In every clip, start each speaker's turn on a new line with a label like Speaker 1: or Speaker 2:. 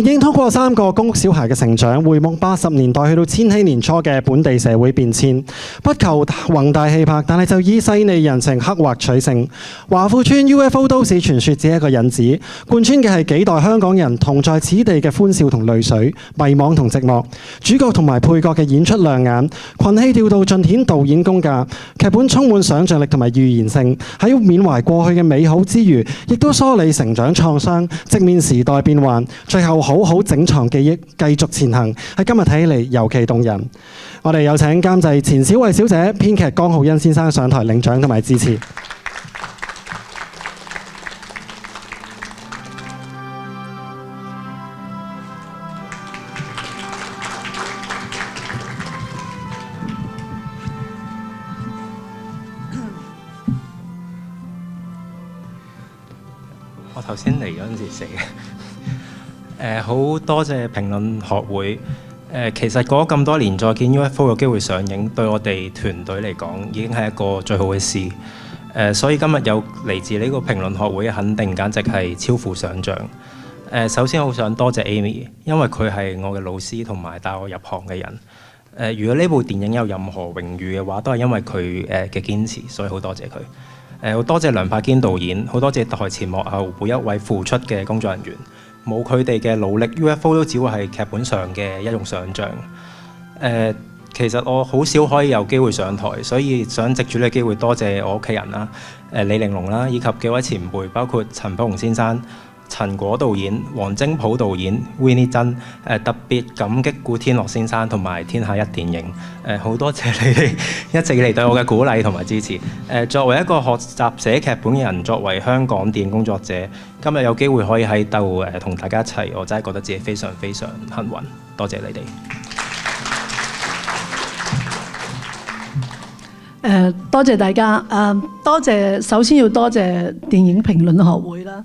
Speaker 1: 電影通過3個公屋小孩嘅成長，回望80年代去到千禧年初嘅本地社會變遷，不求宏大氣魄，但係就以細膩人情刻畫取勝。華富村 UFO 都市傳說只係一個引子，貫穿嘅係幾代香港人同在此地嘅歡笑同淚水、迷惘同寂寞。主角同埋配角嘅演出亮眼，群戲調度盡顯導演功架，劇本充滿想像力同埋預言性，喺緬懷過去嘅美好之餘，亦都梳理成長創傷，直面時代變幻，最後好好整藏記憶，繼續前行。喺今日睇起嚟尤其動人。我哋有請監製錢小慧小姐、編劇江浩恩先生上台領獎同埋致辭。
Speaker 2: 我頭先嚟嗰陣時寫嘅，好多謝評論學會。其實過咗咁多年，再見 UFO 有機會上映，對我哋團隊嚟講已經係一個最好嘅事。所以今日有嚟自呢個評論學會嘅肯定，簡直係超乎想像。首先好想多謝 Amy， 因為佢係我嘅老師同埋帶我入行嘅人。如果呢部電影有任何榮譽嘅話，都係因為佢嘅堅持，所以好多謝佢。好多謝梁柏堅導演，好多謝台前幕後每一位付出嘅工作人員。冇佢哋嘅努力 ，UFO 都只會係劇本上嘅一種想像。其實我好少可以有機會上台，所以想藉住呢個機會多謝我屋企人啦，李玲龍啦，以及幾位前輩，包括陳寶鴻先生、陳果導演、黃精甫導演、Winnie 珍，特別感激古天樂先生同埋天下一電影，好多謝你哋一直以嚟對我嘅鼓勵同埋支持。作為一個學習寫劇本嘅人，作為香港電影工作者，今日有機會可以喺度同大家一齊，我真係覺得自己非常非常幸運。多謝你哋。
Speaker 3: 多謝大家。多謝，首先要多謝電影評論學會啦。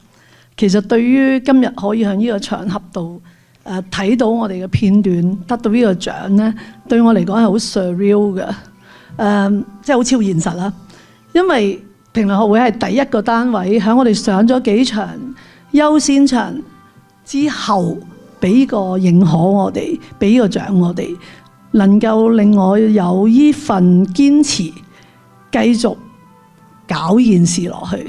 Speaker 3: 其實對於今日可以喺呢個場合度睇到我哋嘅片段，得到呢個獎咧，對我嚟講係好 surreal 嘅，即係好超現實啦。因為評論學會係第一個單位喺我哋上咗幾場優先場之後，俾個認可我哋，俾個獎我哋，能夠令我有依份堅持，繼續搞件事落去。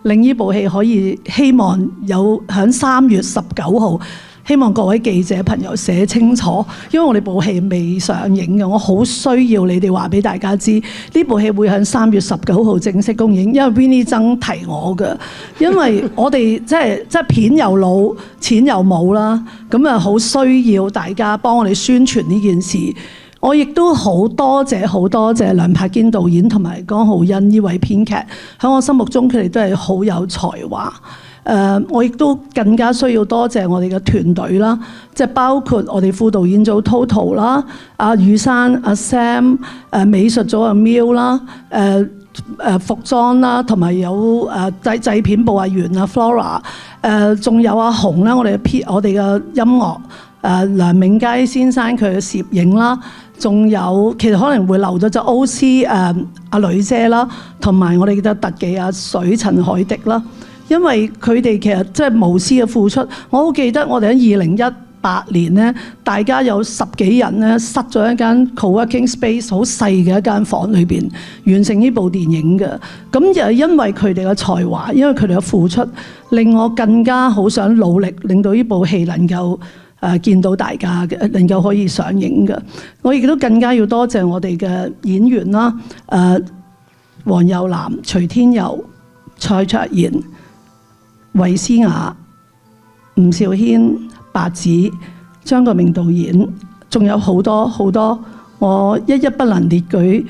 Speaker 3: 令呢部戲可以希望有喺3月19號，希望各位記者朋友寫清楚，因為我哋部戲未上映嘅，我好需要你哋話俾大家知，呢部戲會喺3月19號正式公映，因為 Winnie 曾提我嘅，因為我哋即係片又老，錢又冇啦，咁啊好需要大家幫我哋宣傳呢件事。我亦都好多謝梁柏堅導演同埋江浩恩呢位編劇，喺我心目中佢哋都係好有才華。我亦都更加需要多謝我哋嘅團隊啦，即係包括我哋副導演組 Total 啦、阿雨山、阿 Sam、美術組阿 Miu 啦、服裝啦，同埋有製片部阿袁啊 Flora， 仲有阿紅啦，我哋嘅音樂。梁銘佳先生佢嘅攝影啦，仲有其實可能會漏咗就 OC 阿女姐啦，同埋我哋嘅特技阿水陳海迪啦，因為佢哋其實即係無私嘅付出。我好記得我哋喺2018年咧，大家有10幾人咧塞咗一間 co-working space 好細嘅一間房裏邊完成呢部電影嘅。咁就係因為佢哋嘅才華，因為佢哋嘅付出，令我更加好想努力，令到呢部戲能夠見到大家嘅，能夠可以上映嘅。我亦都更加要多謝我哋嘅演員啦，黃又南、徐天佑、蔡卓妍、衛詩雅、吳兆軒、白只、張國明導演，仲有好多好多我一一不能列舉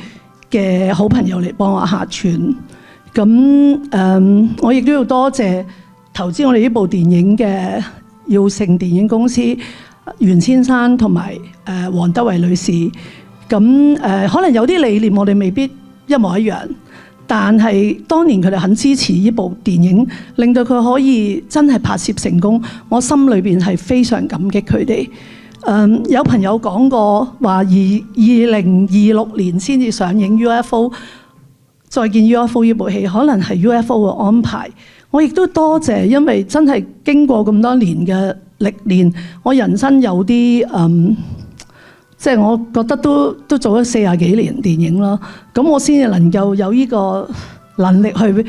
Speaker 3: 嘅好朋友嚟幫我客串。咁我亦都要多謝投資我哋呢部電影嘅耀盛電影公司袁先生同埋黃德惠女士。咁可能有啲理念我哋未必一模一樣，但係當年佢哋肯支持呢部電影，令到佢可以真係拍攝成功，我心裏邊係非常感激佢哋。有朋友講過話2026年先至上映 UFO， 再見 UFO 呢部戲可能係 UFO 嘅安排。我亦都多謝，因為真係經過咁多年嘅歷練，我人生有啲即係我覺得都做咗40幾年電影啦，咁我先至能夠有呢個能力去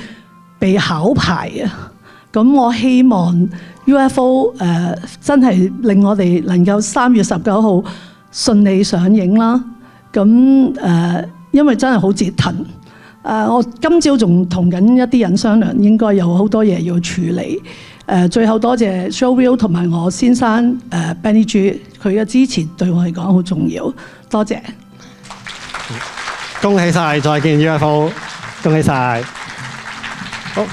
Speaker 3: 被考牌啊！咁我希望 UFO 真係令我哋能夠3月19號順利上映啦。咁因為真係好折騰。我今朝仲同緊一啲人商量，應該有好多嘢要處理。最後多謝 Showville 同埋我先生Benny G， 佢嘅支持對我嚟講好重要，多謝。
Speaker 1: 恭喜晒，再見 UFO， 恭喜晒。好。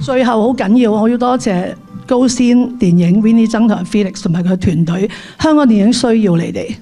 Speaker 3: 最後好緊要，我要多謝高先電影 Winnie 曾同埋 Felix 同埋佢團隊，香港電影需要你哋。